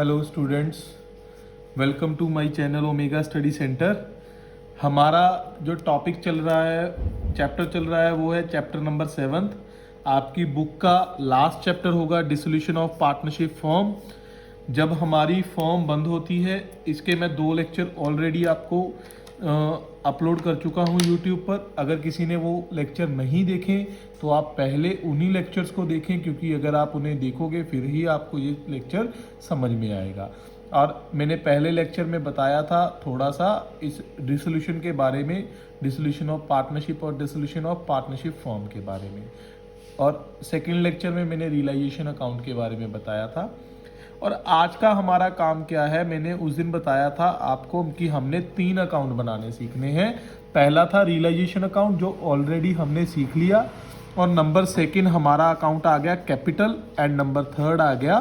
Hello students, welcome to my channel Omega Study Centre. हमारा जो topic चल रहा है, चैप्टर चल रहा है, वो है चैप्टर नंबर 7। आपकी बुक का लास्ट चैप्टर होगा डिसोल्यूशन ऑफ पार्टनरशिप फॉर्म। जब हमारी फॉर्म बंद होती है, इसके मैं 2 लेक्चर ऑलरेडी आपको अपलोड कर चुका हूँ यूट्यूब पर। अगर किसी ने वो लेक्चर नहीं देखें तो आप पहले उन्हीं लेक्चर्स को देखें, क्योंकि अगर आप उन्हें देखोगे फिर ही आपको ये लेक्चर समझ में आएगा। और मैंने पहले लेक्चर में बताया था थोड़ा सा इस डिसोल्यूशन के बारे में, डिसोल्यूशन ऑफ पार्टनरशिप और डिसोल्यूशन ऑफ पार्टनरशिप फॉर्म के बारे में। और सेकेंड लेक्चर में मैंने रियलाइजेशन अकाउंट के बारे में बताया था। और आज का हमारा काम क्या है, मैंने उस दिन बताया था आपको कि हमने 3 अकाउंट बनाने सीखने हैं। पहला था रियलाइजेशन अकाउंट, जो ऑलरेडी हमने सीख लिया। और नंबर 2 हमारा अकाउंट आ गया कैपिटल, एंड नंबर 3 आ गया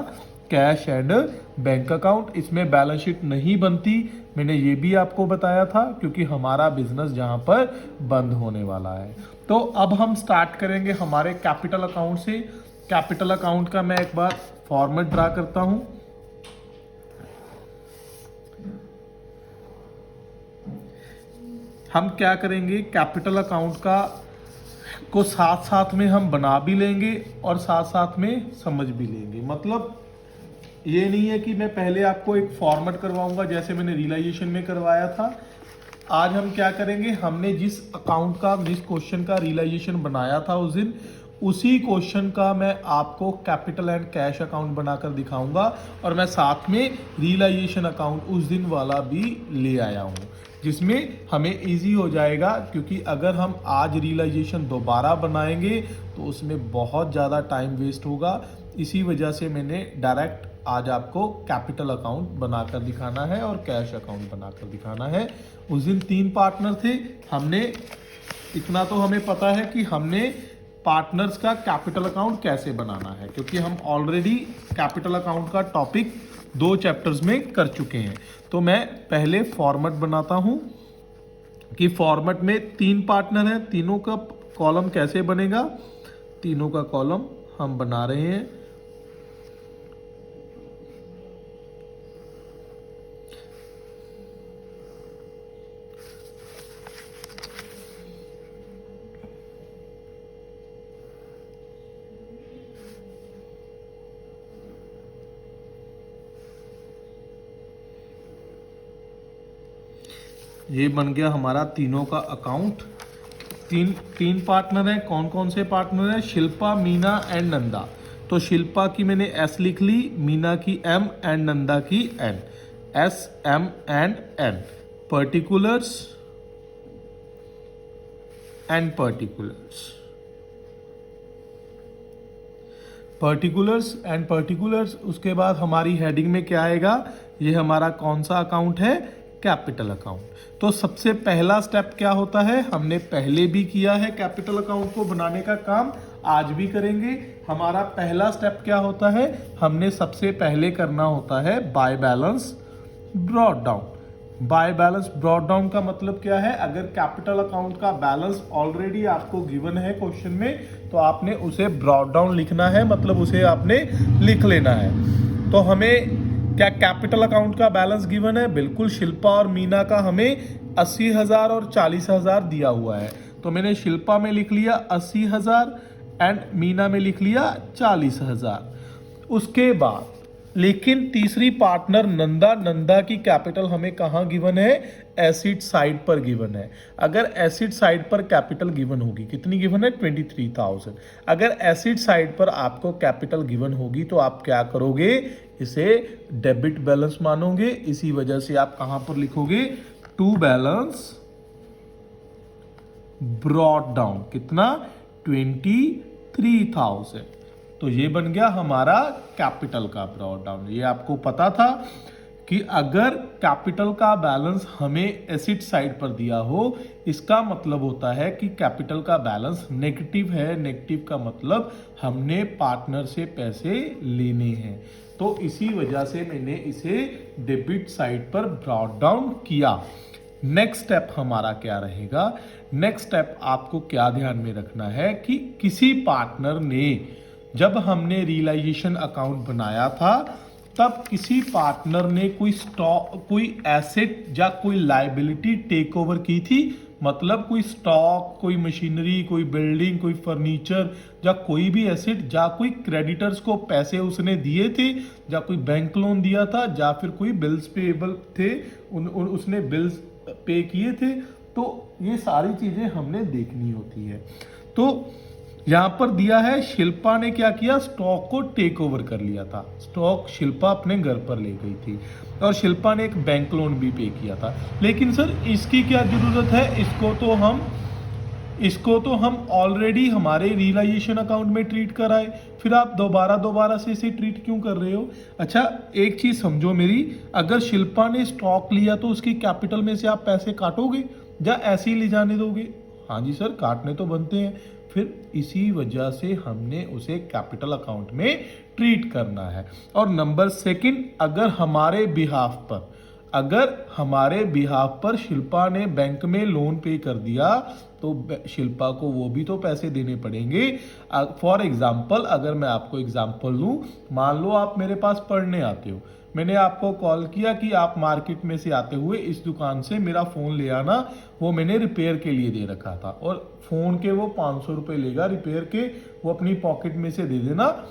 कैश एंड बैंक अकाउंट। इसमें बैलेंस शीट नहीं बनती, मैंने ये भी आपको बताया था, क्योंकि हमारा बिजनेस जहाँ पर बंद होने वाला है। तो अब हम स्टार्ट करेंगे हमारे कैपिटल अकाउंट से। कैपिटल अकाउंट का मैं एक बार फॉर्मेट ड्रा करता हूं। हम क्या करेंगे, कैपिटल अकाउंट को साथ साथ में हम बना भी लेंगे और साथ साथ में समझ भी लेंगे। मतलब ये नहीं है कि मैं पहले आपको एक फॉर्मेट करवाऊंगा जैसे मैंने रियलाइजेशन में करवाया था। आज हम क्या करेंगे, हमने जिस अकाउंट का, जिस क्वेश्चन का रियलाइजेशन बनाया था उस दिन, उसी क्वेश्चन का मैं आपको कैपिटल एंड कैश अकाउंट बनाकर दिखाऊंगा। और मैं साथ में रियलाइजेशन अकाउंट उस दिन वाला भी ले आया हूं, जिसमें हमें इजी हो जाएगा। क्योंकि अगर हम आज रियलाइजेशन दोबारा बनाएंगे तो उसमें बहुत ज़्यादा टाइम वेस्ट होगा। इसी वजह से मैंने डायरेक्ट आज आपको कैपिटल अकाउंट बनाकर दिखाना है और कैश अकाउंट बनाकर दिखाना है। उस दिन 3 पार्टनर थे। हमने इतना तो हमें पता है कि हमने पार्टनर्स का कैपिटल अकाउंट कैसे बनाना है, क्योंकि हम ऑलरेडी कैपिटल अकाउंट का टॉपिक 2 चैप्टर्स में कर चुके हैं। तो मैं पहले फॉर्मेट बनाता हूं कि फॉर्मेट में 3 पार्टनर हैं, तीनों का कॉलम कैसे बनेगा। तीनों का कॉलम हम बना रहे हैं। ये बन गया हमारा तीनों का अकाउंट। तीन पार्टनर हैं। कौन कौन से पार्टनर हैं? शिल्पा, मीना एंड नंदा। तो शिल्पा की मैंने S लिख ली, मीना की M एंड नंदा की N। S, M and N। Particulars and particulars, particulars and particulars. उसके बाद हमारी हेडिंग में क्या आएगा, ये हमारा कौन सा अकाउंट है, कैपिटल अकाउंट। तो सबसे पहला स्टेप क्या होता है, हमने पहले भी किया है कैपिटल अकाउंट को बनाने का काम, आज भी करेंगे। हमारा पहला स्टेप क्या होता है, हमने सबसे पहले करना होता है by balance brought down. By balance brought down का मतलब क्या है, अगर कैपिटल अकाउंट का बैलेंस ऑलरेडी आपको गिवन है क्वेश्चन में, तो आपने उसे ब्रॉट डाउन लिखना है, मतलब उसे आपने लिख लेना है। तो हमें क्या कैपिटल अकाउंट का बैलेंस गिवन है, बिल्कुल। शिल्पा और मीना का हमें 80,000 और 40,000 दिया हुआ है। तो मैंने शिल्पा में लिख लिया 80,000 एंड मीना में लिख लिया 40,000। उसके बाद लेकिन तीसरी पार्टनर नंदा की कैपिटल हमें कहाँ गिवन है, एसिड साइड पर गिवन है। अगर एसिड साइड पर कैपिटल गिवन होगी, कितनी गिवन है, 23,000। अगर एसिड साइड पर आपको कैपिटल गिवन होगी तो आप क्या करोगे, इसे डेबिट बैलेंस मानोगे। इसी वजह से आप कहां पर लिखोगे, टू बैलेंस ब्रॉट डाउन। कितना, 23,000। तो ये बन गया हमारा कैपिटल का ब्रॉट डाउन। ये आपको पता था कि अगर कैपिटल का बैलेंस हमें एसिड साइड पर दिया हो, इसका मतलब होता है कि कैपिटल का बैलेंस नेगेटिव है। नेगेटिव का मतलब हमने पार्टनर से पैसे लेने हैं। तो इसी वजह से मैंने इसे डेबिट साइड पर ब्रॉट डाउन किया। नेक्स्ट स्टेप हमारा क्या रहेगा, नेक्स्ट स्टेप आपको क्या ध्यान में रखना है कि किसी पार्टनर ने, जब हमने रियलाइजेशन अकाउंट बनाया था तब किसी पार्टनर ने कोई स्टॉक, कोई एसेट या कोई लायबिलिटी टेक ओवर की थी। मतलब कोई स्टॉक, कोई मशीनरी, कोई बिल्डिंग, कोई फर्नीचर या कोई भी एसेट, या कोई क्रेडिटर्स को पैसे उसने दिए थे, या कोई बैंक लोन दिया था, या फिर कोई बिल्स पेएबल थे, उसने बिल्स पे किए थे। तो ये सारी चीजें हमने देखनी होती है। तो यहां पर दिया है शिल्पा ने क्या किया, स्टॉक को टेक ओवर कर लिया था। स्टॉक शिल्पा अपने घर पर ले गई थी और शिल्पा ने एक बैंक लोन भी पे किया था। लेकिन सर इसकी क्या जरूरत है, इसको तो हम ऑलरेडी हमारे रियलाइजेशन अकाउंट में ट्रीट कराए, फिर आप दोबारा से इसे ट्रीट क्यों कर रहे हो। अच्छा एक चीज समझो मेरी, अगर शिल्पा ने स्टॉक लिया तो उसकी कैपिटल में से आप पैसे काटोगे या ऐसे ही ले जाने दोगे। हाँ जी सर, काटने तो बनते हैं। फिर इसी वजह से हमने उसे कैपिटल अकाउंट में ट्रीट करना है। और नंबर सेकंड, अगर हमारे बिहाफ पर शिल्पा ने बैंक में लोन पे कर दिया तो शिल्पा को वो भी तो पैसे देने पड़ेंगे। फॉर एग्जाम्पल, अगर मैं आपको एग्जाम्पल दूं, मान लो आप मेरे पास पढ़ने आते हो, मैंने आपको कॉल किया कि आप मार्केट में से आते हुए इस दुकान से मेरा फ़ोन ले आना, वो मैंने रिपेयर के लिए दे रखा था, और फ़ोन के वो 500 रुपये लेगा रिपेयर के, वो अपनी पॉकेट में से दे देना।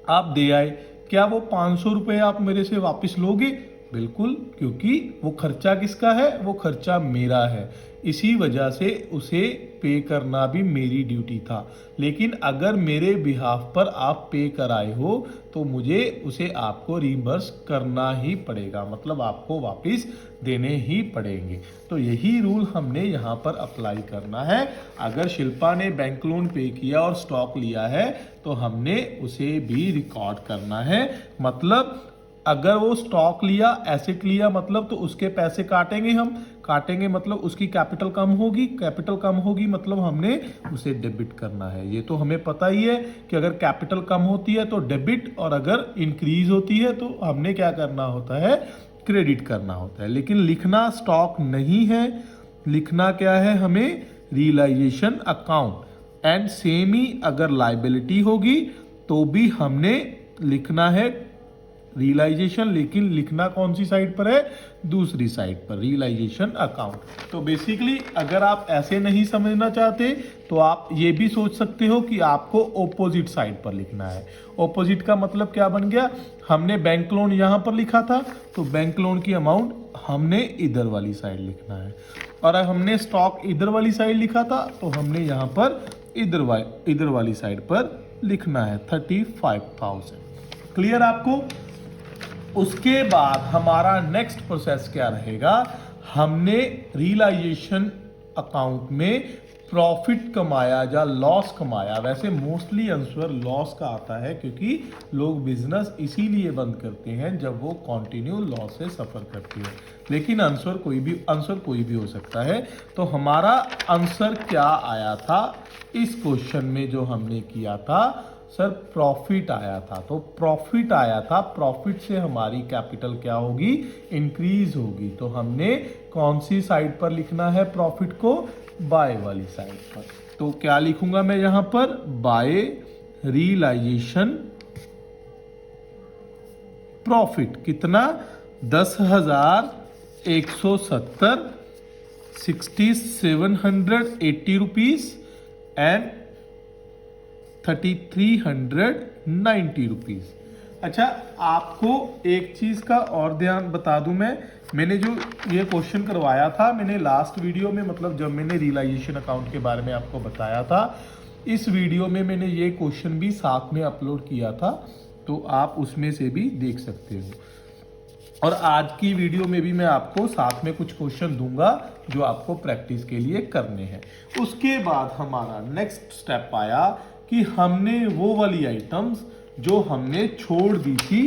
आप दे आए, क्या वो 500 रुपये आप मेरे से वापस लोगे? बिल्कुल, क्योंकि वो खर्चा किसका है, वो खर्चा मेरा है, इसी वजह से उसे पे करना भी मेरी ड्यूटी था। लेकिन अगर मेरे बिहाफ पर आप पे कराए हो तो मुझे उसे आपको रीइंबर्स करना ही पड़ेगा, मतलब आपको वापस देने ही पड़ेंगे। तो यही रूल हमने यहाँ पर अप्लाई करना है। अगर शिल्पा ने बैंक लोन पे किया और स्टॉक लिया है तो हमने उसे भी रिकॉर्ड करना है। मतलब अगर वो स्टॉक लिया, एसेट लिया, मतलब तो उसके पैसे काटेंगे मतलब उसकी कैपिटल कम होगी मतलब हमने उसे डेबिट करना है। ये तो हमें पता ही है कि अगर कैपिटल कम होती है तो डेबिट, और अगर इंक्रीज होती है तो हमने क्या करना होता है, क्रेडिट करना होता है। लेकिन लिखना स्टॉक नहीं है, लिखना क्या है हमें, रियलाइजेशन अकाउंट। एंड सेम ही अगर लायबिलिटी होगी तो भी हमने लिखना है रियलाइजेशन, लेकिन लिखना कौन सी साइड पर है, दूसरी साइड पर, रियलाइजेशन अकाउंट। तो बेसिकली अगर आप ऐसे नहीं समझना चाहते तो आप ये भी सोच सकते हो कि आपको ऑपोजिट साइड पर लिखना है। ऑपोजिट का मतलब क्या बन गया, हमने बैंक लोन यहां पर लिखा था तो बैंक लोन की अमाउंट हमने इधर वाली साइड लिखना है, और हमने स्टॉक इधर वाली साइड लिखा था तो हमने यहां पर इधर वाली साइड पर लिखना है 35,000। क्लियर आपको? उसके बाद हमारा नेक्स्ट प्रोसेस क्या रहेगा, हमने रियलाइजेशन अकाउंट में प्रॉफिट कमाया या लॉस कमाया। वैसे मोस्टली आंसर लॉस का आता है क्योंकि लोग बिजनेस इसीलिए बंद करते हैं जब वो कंटिन्यू लॉस से सफर करते हैं। लेकिन आंसर कोई भी हो सकता है। तो हमारा आंसर क्या आया था इस क्वेश्चन में जो हमने किया था, सर प्रॉफिट आया था। तो प्रॉफिट आया था, प्रॉफिट से हमारी कैपिटल क्या होगी, इंक्रीज होगी। तो हमने कौन सी साइड पर लिखना है प्रॉफिट को, बाय वाली साइड पर। तो क्या लिखूंगा मैं यहां पर, बाय रियलाइजेशन प्रॉफिट। कितना, 10,170, 6,780 रुपीज एंड 3,390 रुपीज। अच्छा आपको एक चीज का और ध्यान बता दूं, मैंने जो ये क्वेश्चन करवाया था, मैंने लास्ट वीडियो में, मतलब जब मैंने रियलाइजेशन अकाउंट के बारे में आपको बताया था, इस वीडियो में मैंने ये क्वेश्चन भी साथ में अपलोड किया था, तो आप उसमें से भी देख सकते हो। और आज की वीडियो में भी मैं आपको साथ में कुछ क्वेश्चन दूंगा जो आपको प्रैक्टिस के लिए करने हैं। उसके बाद हमारा नेक्स्ट स्टेप आया कि हमने वो वाली आइटम्स जो हमने छोड़ दी थी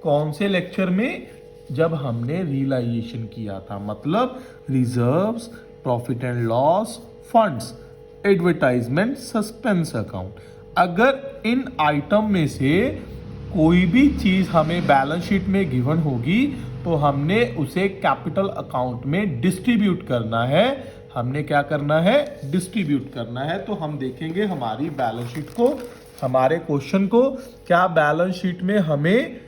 कौन से लेक्चर में, जब हमने रियलाइजेशन किया था, मतलब reserves, profit and loss, funds, advertisement, suspense account. अगर इन आइटम में से कोई भी चीज हमें बैलेंस शीट में गिवन होगी तो हमने उसे कैपिटल अकाउंट में डिस्ट्रीब्यूट करना है। हमने क्या करना है, डिस्ट्रीब्यूट करना है। तो हम देखेंगे हमारी बैलेंस शीट को, हमारे क्वेश्चन को, क्या बैलेंस शीट में हमें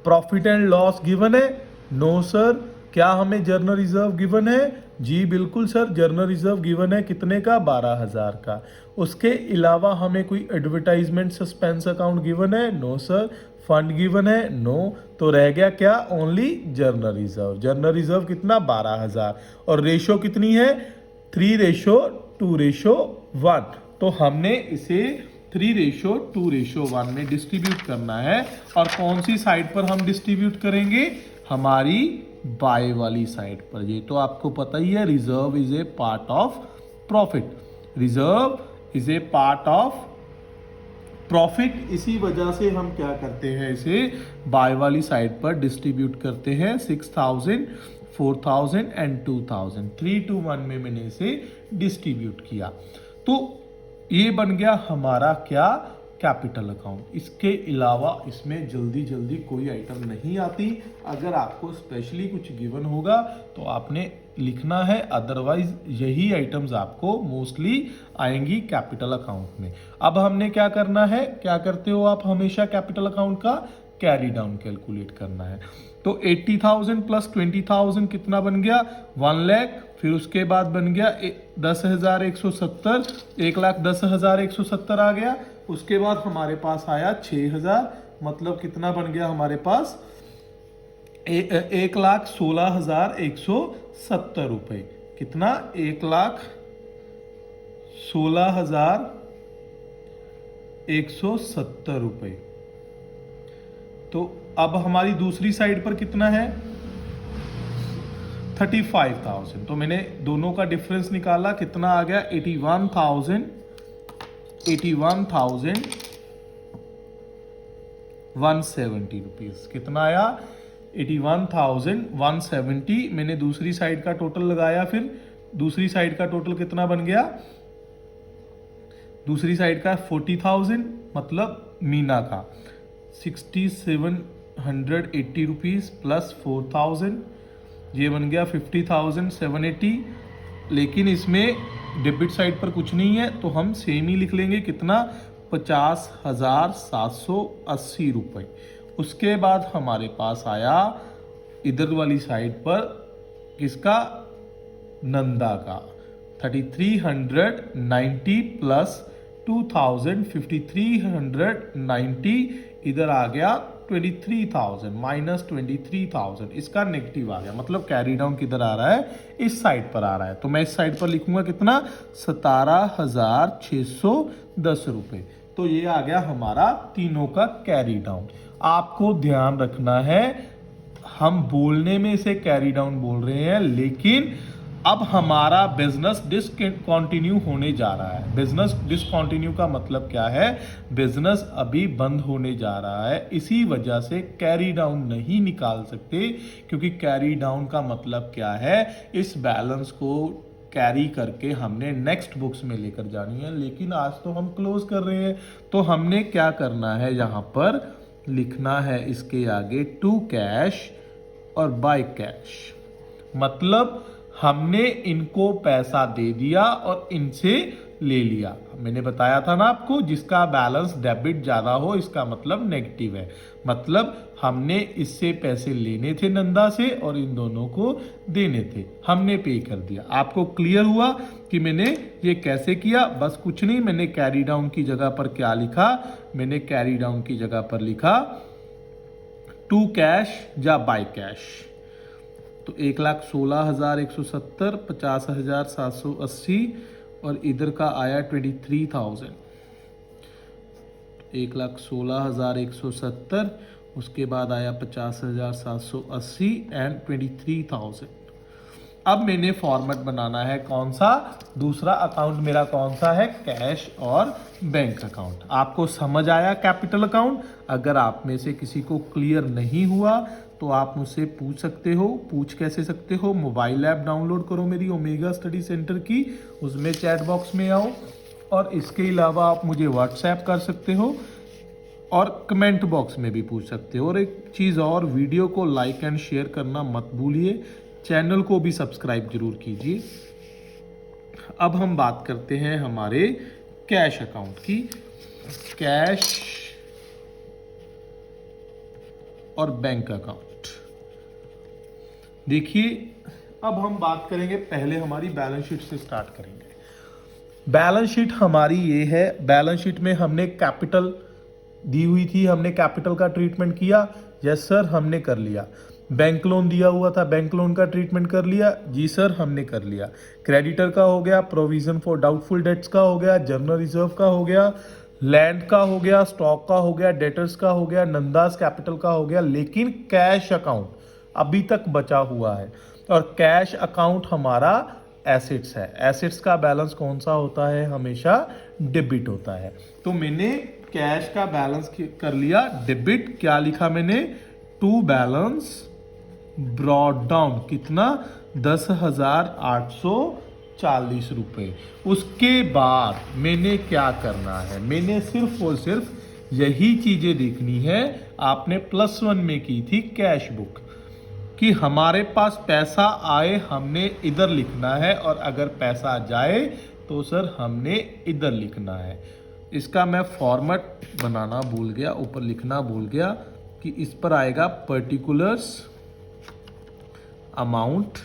प्रॉफिट एंड लॉस गिवन है? No sir. क्या हमें जर्नल रिजर्व गिवन है? जी बिल्कुल सर, जर्नल रिजर्व गिवन है कितने का? 12,000 का। उसके अलावा हमें कोई एडवर्टाइजमेंट सस्पेंस अकाउंट गिवन है? No sir. फंड गिवन है? नो। तो रह गया क्या? Only general reserve. General reserve कितना? 12,000। और रेशो कितनी है? 3:2:1। तो हमने इसे 3:2:1 में डिस्ट्रीब्यूट करना है। और कौन सी साइड पर हम डिस्ट्रीब्यूट करेंगे? हमारी बाय वाली साइड पर। ये तो आपको पता ही है, reserve is a part of profit. Reserve is a part of profit. इसी वजह से हम क्या करते हैं, इसे बाय वाली साइड पर डिस्ट्रीब्यूट करते हैं। 6,000, 4,000 एंड 2,000, 3:1 में मैंने इसे डिस्ट्रीब्यूट किया। तो ये बन गया हमारा क्या? Capital account. इसके अलावा इसमें जल्दी जल्दी कोई आइटम नहीं आती। अगर आपको स्पेशली कुछ गिवन होगा तो आपने लिखना है, अदरवाइज यही आइटम्स आपको मोस्टली आएंगी कैपिटल अकाउंट में। अब हमने क्या करना है, क्या करते हो आप हमेशा कैपिटल अकाउंट का? कैरी डाउन कैलकुलेट करना है। तो 80,000 प्लस 20,000 कितना बन गया? 1 लाख। फिर उसके बाद बन गया 10,170, 1,10,170 आ गया। उसके बाद हमारे पास आया 6,000, मतलब कितना बन गया हमारे पास? 1,16,170 रुपए। कितना? 1,16,170 रुपए। तो अब हमारी दूसरी साइड पर कितना है? 35,000। तो मैंने दोनों का डिफरेंस निकाला, कितना आ गया? 81,170 रुपीज। कितना आया? 81,170। मैंने दूसरी साइड का टोटल लगाया, फिर दूसरी साइड का टोटल कितना बन गया? दूसरी साइड का 40,000, मतलब मीना का 6,780 रुपीज प्लस 4,000, ये बन गया 50,780। लेकिन इसमें डेबिट साइड पर कुछ नहीं है तो हम सेम ही लिख लेंगे। कितना? 50,780 रुपए। उसके बाद हमारे पास आया इधर वाली साइड पर किसका? नंदा का 3,390 प्लस 2,000, 5,390। इधर आ गया 23,000 माइनस 23,000। इसका नेगेटिव आ गया, मतलब कैरी डाउन किधर आ रहा है? इस साइड पर आ रहा है। तो मैं इस साइड पर लिखूंगा कितना? 17,610 रुपए। तो ये आ गया हमारा तीनों का कैरी डाउन। आपको ध्यान रखना है, हम बोलने में इसे कैरी डाउन बोल रहे हैं, लेकिन अब हमारा बिजनेस डिसकंटिन्यू होने जा रहा है। बिजनेस डिसकंटिन्यू का मतलब क्या है? बिजनेस अभी बंद होने जा रहा है। इसी वजह से कैरी डाउन नहीं निकाल सकते, क्योंकि कैरी डाउन का मतलब क्या है? इस बैलेंस को कैरी करके हमने नेक्स्ट बुक्स में लेकर जानी है। लेकिन आज तो हम क्लोज कर रहे हैं, तो हमने क्या करना है, यहाँ पर लिखना है इसके आगे टू कैश और बाय कैश। मतलब हमने इनको पैसा दे दिया और इनसे ले लिया। मैंने बताया था ना आपको, जिसका बैलेंस डेबिट ज्यादा हो इसका मतलब नेगेटिव है। मतलब हमने इससे पैसे लेने थे नंदा से और इन दोनों को देने थे, हमने पे कर दिया। आपको क्लियर हुआ कि मैंने ये कैसे किया? बस कुछ नहीं, मैंने कैरी डाउन की जगह पर क्या लिखा? मैंने कैरी डाउन की जगह पर लिखा टू कैश या बाय कैश। तो 1,16,170, 50,780 और इधर का आया 23,000। 1,16,170, उसके बाद आया 50,780 एंड 23,000। अब मैंने फॉर्मेट बनाना है कौन सा? दूसरा अकाउंट मेरा कौन सा है? कैश और बैंक अकाउंट। आपको समझ आया कैपिटल अकाउंट? अगर आप में से किसी को क्लियर नहीं हुआ तो आप मुझसे पूछ सकते हो। पूछ कैसे सकते हो? मोबाइल ऐप डाउनलोड करो मेरी ओमेगा स्टडी सेंटर की, उसमें चैट बॉक्स में आओ, और इसके अलावा आप मुझे व्हाट्सएप कर सकते हो और कमेंट बॉक्स में भी पूछ सकते हो। और एक चीज़ और, वीडियो को लाइक एंड शेयर करना मत भूलिए, चैनल को भी सब्सक्राइब जरूर कीजिए। अब हम बात करते हैं हमारे कैश अकाउंट की। कैश और बैंक अकाउंट। देखिए अब हम बात करेंगे, पहले हमारी बैलेंस शीट से स्टार्ट करेंगे। बैलेंस शीट हमारी ये है। बैलेंस शीट में हमने कैपिटल दी हुई थी, हमने कैपिटल का ट्रीटमेंट किया। यस सर, हमने कर लिया। बैंक लोन दिया हुआ था, बैंक लोन का ट्रीटमेंट कर लिया। जी सर, हमने कर लिया। क्रेडिटर का हो गया, प्रोविजन फॉर डाउटफुल डेट्स का हो गया, जनरल रिजर्व का हो गया, लैंड का हो गया, स्टॉक का हो गया, डेटर्स का हो गया, नंदास कैपिटल का हो गया। लेकिन कैश अकाउंट अभी तक बचा हुआ है, और कैश अकाउंट हमारा एसेट्स है। एसेट्स का बैलेंस कौन सा होता है? हमेशा डेबिट होता है। तो मैंने कैश का बैलेंस कर लिया डेबिट। क्या लिखा मैंने? To balance brought down. कितना? 10,840 रुपए। उसके बाद मैंने क्या करना है? मैंने सिर्फ और सिर्फ यही चीजें देखनी है। आपने +1 में की थी कैश बुक, कि हमारे पास पैसा आए हमने इधर लिखना है, और अगर पैसा जाए तो सर हमने इधर लिखना है। इसका मैं फॉर्मेट बनाना भूल गया, ऊपर लिखना भूल गया, कि इस पर आएगा particulars amount,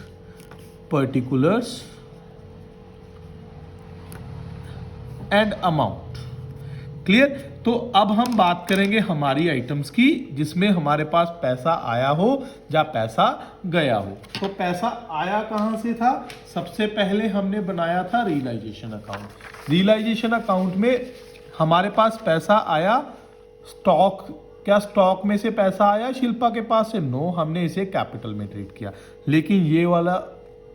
particulars and amount. Clear? तो अब हम बात करेंगे हमारी आइटम्स की जिसमें हमारे पास पैसा आया हो या पैसा गया हो। तो पैसा आया कहां से था? सबसे पहले हमने बनाया था रियलाइजेशन अकाउंट। रियलाइजेशन अकाउंट में हमारे पास पैसा आया स्टॉक। क्या स्टॉक में से पैसा आया शिल्पा के पास से? नो, हमने इसे कैपिटल में ट्रीट किया। लेकिन ये वाला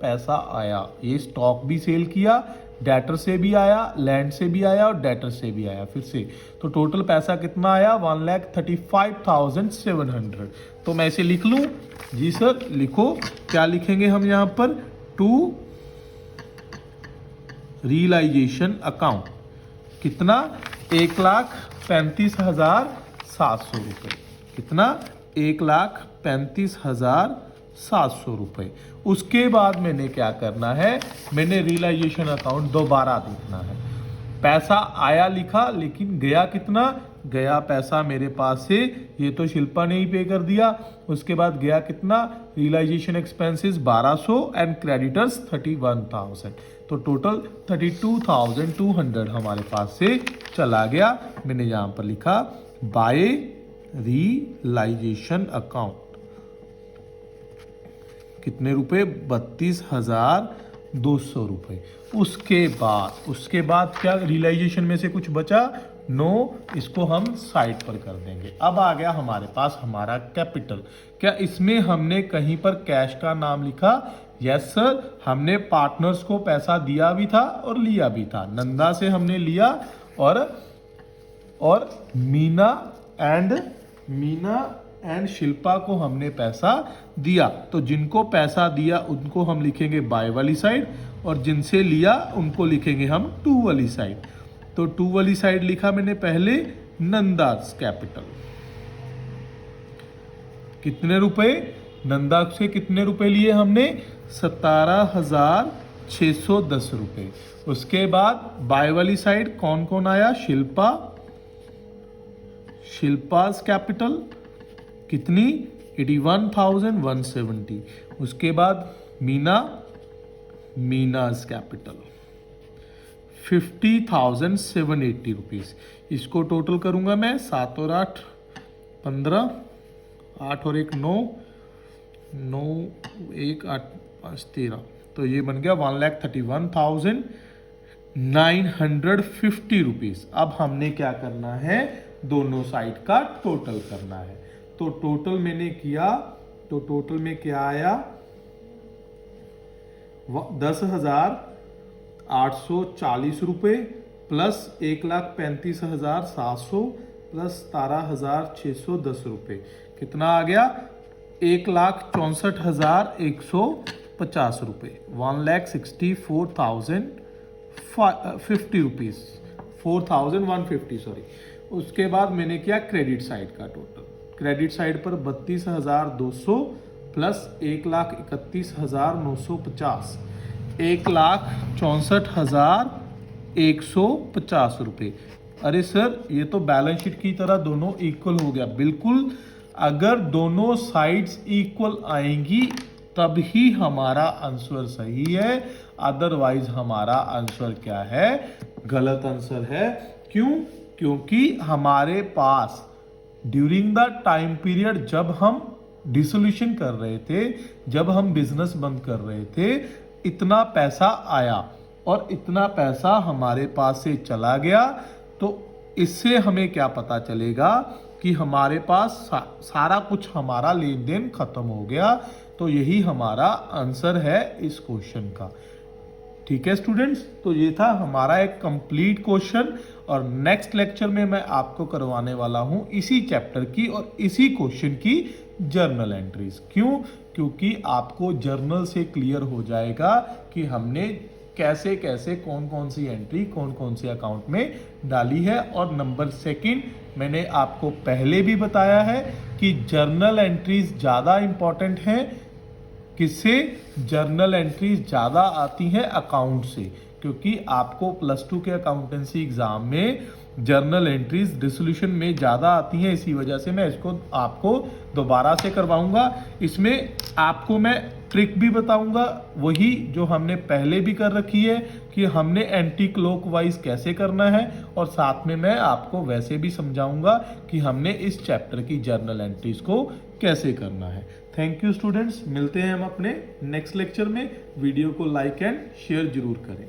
पैसा आया, ये स्टॉक भी सेल किया, डेटर से भी आया, लैंड से भी आया और डेटर से भी आया फिर से। तो टोटल पैसा कितना आया? 1,35,700। तो मैं इसे लिख लूं? जी सर, लिखो। क्या लिखेंगे हम यहां पर? To realisation account. कितना? 1,35,700 रुपए। कितना? 1,35,700 रुपए। उसके बाद मैंने क्या करना है? मैंने रियलाइजेशन अकाउंट दोबारा देखना है। पैसा आया लिखा, लेकिन गया कितना? गया पैसा मेरे पास से, ये तो शिल्पा ने ही पे कर दिया। उसके बाद गया कितना? Realisation expenses 1200 and creditors 31,000। तो टोटल 32,200 हमारे पास से चला गया। मैंने यहां पर लिखा बाय रियलाइजेशन अकाउंट। कितने रुपए? 32,200 रुपए। उसके बाद क्या रियलाइजेशन में से कुछ बचा? नो, इसको हम साइड पर कर देंगे। अब आ गया हमारे पास हमारा कैपिटल। क्या इसमें हमने कहीं पर कैश का नाम लिखा? यस सर, हमने पार्टनर्स को पैसा दिया भी था और लिया भी था। नंदा से हमने लिया और मीना एंड शिल्पा को हमने पैसा दिया। तो जिनको पैसा दिया उनको हम लिखेंगे बाय वाली साइड, और जिनसे लिया उनको लिखेंगे हम टू वाली साइड। तो टू वाली साइड लिखा मैंने पहले नंदास कैपिटल। कितने रुपए? नंदा से कितने रुपए लिए हमने? 17,610 रुपए। उसके बाद बाय वाली साइड कौन कौन आया? शिल्पास कैपिटल कितनी? 81,170। उसके बाद मीनास कैपिटल 50,780 रुपीज। इसको टोटल करूंगा मैं, 7 और 8 15, 8 और 1 9, 9 1 8 5 13। तो ये बन गया 1,31,950 रुपीज। अब हमने क्या करना है? दोनों साइड का टोटल करना है। तो टोटल मैंने किया, तो टोटल में क्या आया? 10,840 रुपए प्लस 1,35,700 प्लस 17,610 रुपए। कितना आ गया? 1,64,150 रुपए। 1,64,050 रुपीज, 4,150 सॉरी। उसके बाद मैंने किया क्रेडिट साइड का टोटल। क्रेडिट साइड पर 32,200 प्लस 1,31,950, 1,64,150 रुपए। अरे सर, ये तो बैलेंस शीट की तरह दोनों इक्वल हो गया। बिल्कुल अगर दोनों साइड्स इक्वल आएंगी तब ही हमारा आंसर सही है, अदरवाइज हमारा आंसर क्या है, गलत आंसर है। क्यों? क्योंकि हमारे पास ड्यूरिंग द टाइम पीरियड जब हम डिसोल्यूशन कर रहे थे, जब हम बिजनेस बंद कर रहे थे, इतना पैसा आया और इतना पैसा हमारे पास से चला गया। तो इससे हमें क्या पता चलेगा कि हमारे पास सारा कुछ हमारा लेन देन खत्म हो गया। तो यही हमारा आंसर है इस क्वेश्चन का। ठीक है स्टूडेंट्स, तो ये था हमारा एक कंप्लीट क्वेश्चन और नेक्स्ट लेक्चर में मैं आपको करवाने वाला हूं इसी चैप्टर की और इसी क्वेश्चन की जर्नल एंट्रीज। क्यों? क्योंकि आपको जर्नल से क्लियर हो जाएगा कि हमने कैसे कैसे कौन कौन सी एंट्री कौन कौन से अकाउंट में डाली है। और नंबर सेकंड, मैंने आपको पहले भी बताया है कि जर्नल एंट्रीज ज़्यादा इंपॉर्टेंट हैं। किससे? जर्नल एंट्रीज ज़्यादा आती हैं अकाउंट से, क्योंकि आपको +2 के अकाउंटेंसी एग्जाम में जर्नल एंट्रीज डिसोल्यूशन में ज़्यादा आती हैं। इसी वजह से मैं इसको आपको दोबारा से करवाऊंगा। इसमें आपको मैं ट्रिक भी बताऊंगा, वही जो हमने पहले भी कर रखी है कि हमने एंटी क्लॉकवाइज कैसे करना है, और साथ में मैं आपको वैसे भी समझाऊंगा कि हमने इस चैप्टर की जर्नल एंट्रीज को कैसे करना है। थैंक यू स्टूडेंट्स, मिलते हैं हम अपने नेक्स्ट लेक्चर में। वीडियो को लाइक एंड शेयर जरूर करें।